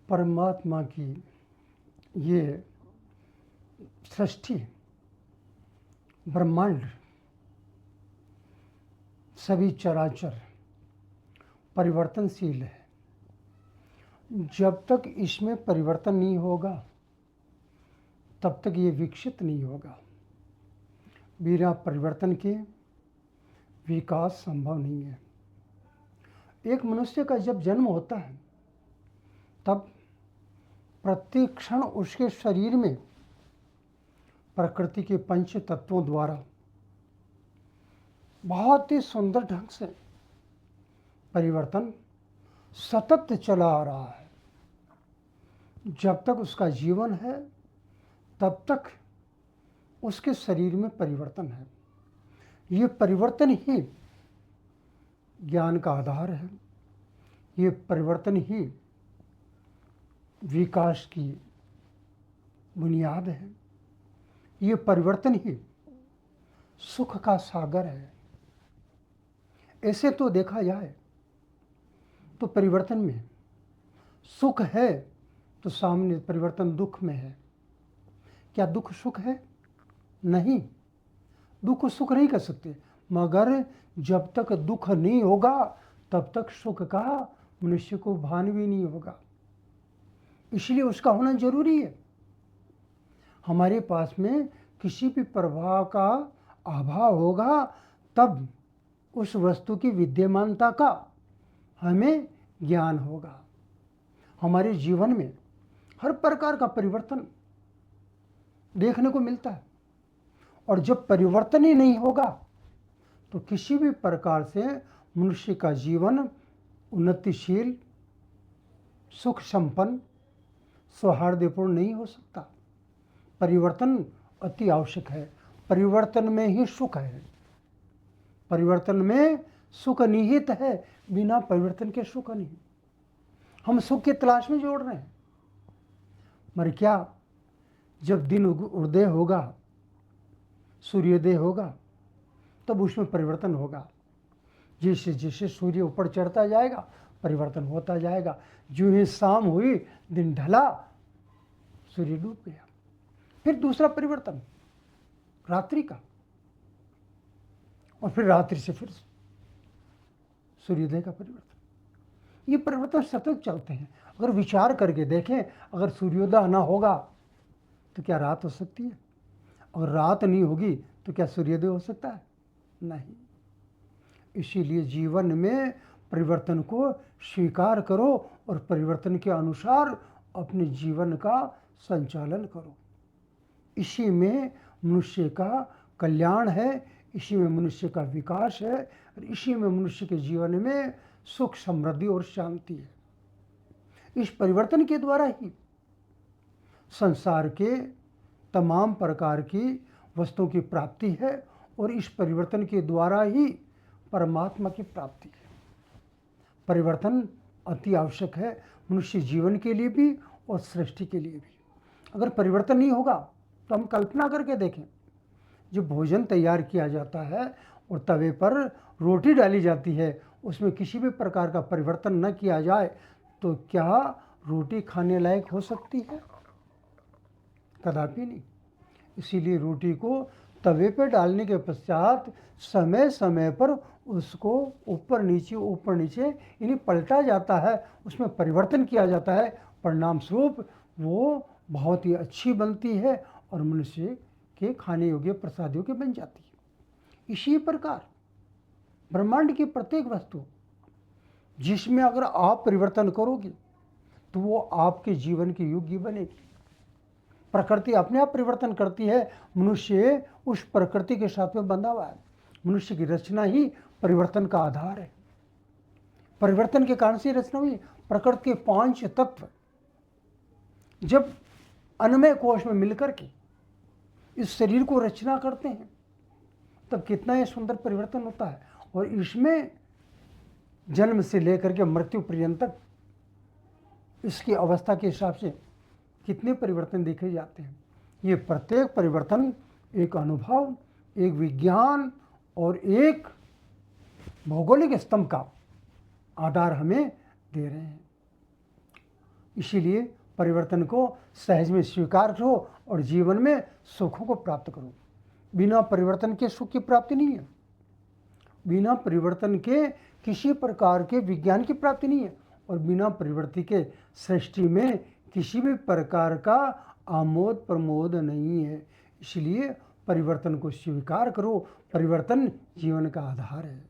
परमात्मा की ये सृष्टि, ब्रह्मांड, सभी चराचर परिवर्तनशील है। जब तक इसमें परिवर्तन नहीं होगा तब तक ये विकसित नहीं होगा। बिना परिवर्तन के विकास संभव नहीं है। एक मनुष्य का जब जन्म होता है तब प्रत्येक क्षण उसके शरीर में प्रकृति के पंच तत्वों द्वारा बहुत ही सुंदर ढंग से परिवर्तन सतत चला आ रहा है। जब तक उसका जीवन है तब तक उसके शरीर में परिवर्तन है। ये परिवर्तन ही ज्ञान का आधार है। ये परिवर्तन ही विकास की बुनियाद है। ये परिवर्तन ही सुख का सागर है। ऐसे तो देखा जाए तो परिवर्तन में सुख है तो सामने परिवर्तन दुख में है। क्या दुख सुख है? नहीं, दुख को सुख नहीं कर सकते। मगर जब तक दुख नहीं होगा तब तक सुख का मनुष्य को भान भी नहीं होगा। इसलिए उसका होना जरूरी है। हमारे पास में किसी भी प्रभाव का अभाव होगा तब उस वस्तु की विद्यमानता का हमें ज्ञान होगा। हमारे जीवन में हर प्रकार का परिवर्तन देखने को मिलता है, और जब परिवर्तन ही नहीं होगा तो किसी भी प्रकार से मनुष्य का जीवन उन्नतिशील, सुख संपन्न, सौहार्दपूर्ण नहीं हो सकता। परिवर्तन अति आवश्यक है। परिवर्तन में ही सुख है। परिवर्तन में सुख निहित है। बिना परिवर्तन के सुख नहीं। हम सुख की तलाश में जोड़ रहे हैं। मगर क्या जब दिन उदय होगा, सूर्योदय होगा, तब उसमें परिवर्तन होगा। जैसे जैसे सूर्य ऊपर चढ़ता जाएगा परिवर्तन होता जाएगा। जो ही शाम हुई, दिन ढला, सूर्य डूब गया। फिर दूसरा परिवर्तन रात्रि का, और फिर रात्रि से फिर सूर्योदय का परिवर्तन। ये परिवर्तन सतत चलते हैं। अगर विचार करके देखें, अगर सूर्योदय ना होगा तो क्या रात हो सकती है? और रात नहीं होगी तो क्या सूर्योदय हो सकता है? नहीं। इसीलिए जीवन में परिवर्तन को स्वीकार करो और परिवर्तन के अनुसार अपने जीवन का संचालन करो। इसी में मनुष्य का कल्याण है, इसी में मनुष्य का विकास है, और इसी में मनुष्य के जीवन में सुख, समृद्धि और शांति है। इस परिवर्तन के द्वारा ही संसार के तमाम प्रकार की वस्तुओं की प्राप्ति है, और इस परिवर्तन के द्वारा ही परमात्मा की प्राप्ति है। परिवर्तन अति आवश्यक है मनुष्य जीवन के लिए भी और सृष्टि के लिए भी। अगर परिवर्तन नहीं होगा तो हम कल्पना करके देखें, जो भोजन तैयार किया जाता है और तवे पर रोटी डाली जाती है, उसमें किसी भी प्रकार का परिवर्तन न किया जाए तो क्या रोटी खाने लायक हो सकती है? कदापि नहीं। इसीलिए रोटी को तवे पर डालने के पश्चात समय समय पर उसको ऊपर नीचे यानी पलटा जाता है, उसमें परिवर्तन किया जाता है। परिणाम स्वरूप वो बहुत ही अच्छी बनती है और मनुष्य के खाने योग्य, प्रसाद योग्य बन जाती है। इसी प्रकार ब्रह्मांड की प्रत्येक वस्तु जिसमें अगर आप परिवर्तन करोगे तो वो आपके जीवन के योग्य बनेगी। प्रकृति अपने आप परिवर्तन करती है। मनुष्य उस प्रकृति के साथ में बंधा हुआ है। मनुष्य की रचना ही परिवर्तन का आधार है। परिवर्तन के कारण से रचना हुई। प्रकृति के 5 तत्व जब अन्नमय कोश में मिलकर के इस शरीर को रचना करते हैं तब कितना ही सुंदर परिवर्तन होता है। और इसमें जन्म से लेकर के मृत्यु पर्यंत तक इसकी अवस्था के हिसाब से कितने परिवर्तन देखे जाते हैं। ये प्रत्येक परिवर्तन एक अनुभव, एक विज्ञान और एक भौगोलिक स्तंभ का आधार हमें दे रहे हैं। इसीलिए परिवर्तन को सहज में स्वीकार करो और जीवन में सुखों को प्राप्त करो। बिना परिवर्तन के सुख की प्राप्ति नहीं है, बिना परिवर्तन के किसी प्रकार के विज्ञान की प्राप्ति नहीं है, और बिना परिवर्तन के सृष्टि में किसी भी प्रकार का आमोद प्रमोद नहीं है। इसलिए परिवर्तन को स्वीकार करो, परिवर्तन जीवन का आधार है।